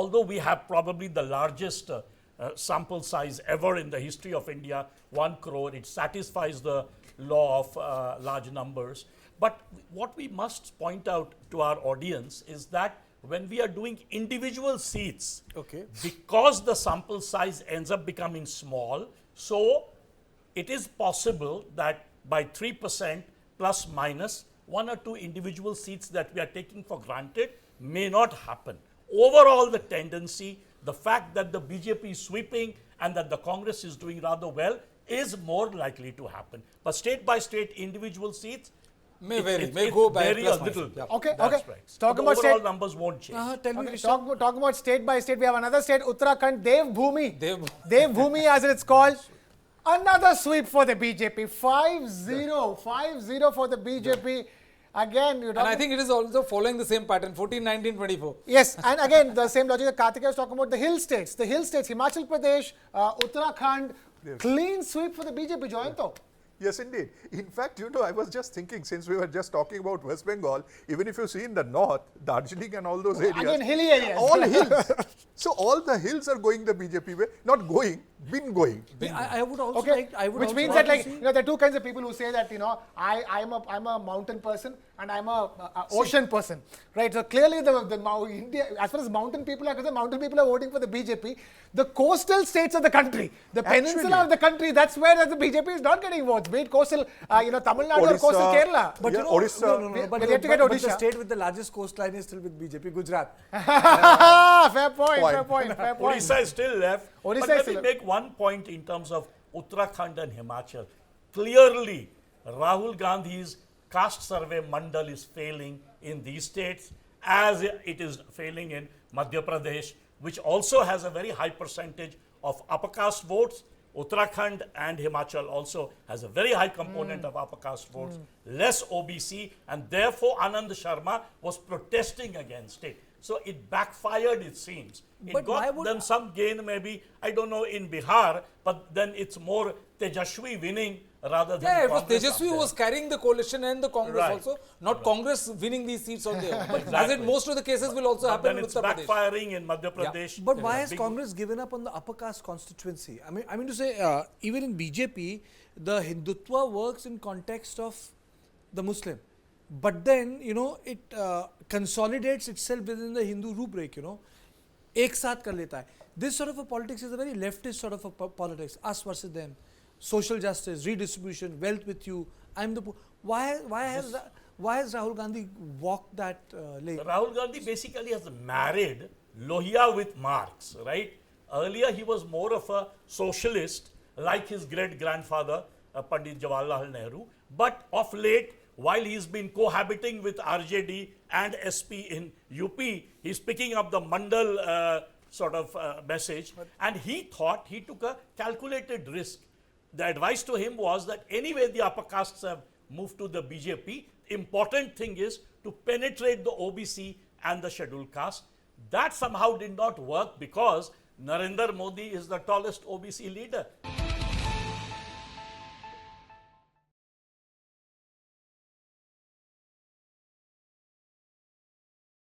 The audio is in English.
although we have probably the largest sample size ever in the history of India, 1 crore, it satisfies the law of large numbers. But what we must point out to our audience is that when we are doing individual seats, because the sample size ends up becoming small, so it is possible that by 3% plus minus 1 or 2 individual seats that we are taking for granted may not happen. Overall, the tendency, the fact that the BJP is sweeping and that the Congress is doing rather well is more likely to happen. But state by state individual seats may vary, may go by vary a plus little. Yeah. Okay, That's okay. right. Talk the about overall state numbers won't change. Tell me, talk about state by state. We have another state, Uttarakhand, Dev Bhumi. Dev Bhumi, as it's called. Another sweep for the BJP. 5-0. 5-0 for the BJP. Again, you know. And I think it is also following the same pattern, 14, 19, 24. Yes, and again, the same logic that Karthikeya was talking about, the hill states. The hill states, Himachal Pradesh, Uttarakhand, clean sweep for the BJP, Joyanto. Yes, indeed. In fact, you know, I was just thinking, since we were just talking about West Bengal, even if you see in the north, Darjeeling and all those areas. Again, hilly areas. All hills. So all the hills are going the BJP way. Not going, been going. I would also like, which means that, like, you know, there are two kinds of people who say that, you know, I'm a mountain person and I'm a ocean person, right? So clearly, India, as far as mountain people are concerned, mountain people are voting for the BJP. The coastal states of the country, the peninsula of the country, that's where the BJP is not getting votes. Be it coastal, you know, Tamil Nadu or coastal Kerala. But yeah, you know, Odisha. but the state with the largest coastline is still with BJP, Gujarat. Fair point. Odisha is still left. Odisha But is let still me left. make one point in terms of Uttarakhand and Himachal. Clearly, Rahul Gandhi's caste survey mandal is failing in these states, as it is failing in Madhya Pradesh, which also has a very high percentage of upper caste votes. Uttarakhand and Himachal also has a very high component of upper caste votes, less OBC, and therefore Anand Sharma was protesting against it. So it backfired, it seems. It But why got would- them some gain, maybe, I don't know, in Bihar, but then it's more Tejashwi winning rather than Yeah, it was Congress up Tejaswi who there. was carrying the coalition and the Congress Right. also, not Congress winning these seats on their own. As Exactly. in most of the cases will also But happen then in it's Uttar Pradesh. backfiring in Madhya Pradesh. But There why is a has big- Congress given up on the upper caste constituency? I mean to say, even in BJP, the Hindutva works in context of the Muslim. But then, you know, it consolidates itself within the Hindu rubric, you know. Ek saath kar leta hai. This sort of a politics is a very leftist sort of a politics. Us versus them. Social justice, redistribution, wealth with you. I'm the poor. Why has Rahul Gandhi walked that lane? Rahul Gandhi basically has married Lohia with Marx, right? Earlier he was more of a socialist, like his great-grandfather, Pandit Jawaharlal Nehru. But of late, while he's been cohabiting with RJD and SP in UP, he's picking up the Mandal message. And he thought he took a calculated risk. The advice to him was that anyway the upper castes have moved to the BJP. Important thing is to penetrate the OBC and the scheduled caste. That somehow did not work because Narendra Modi is the tallest OBC leader.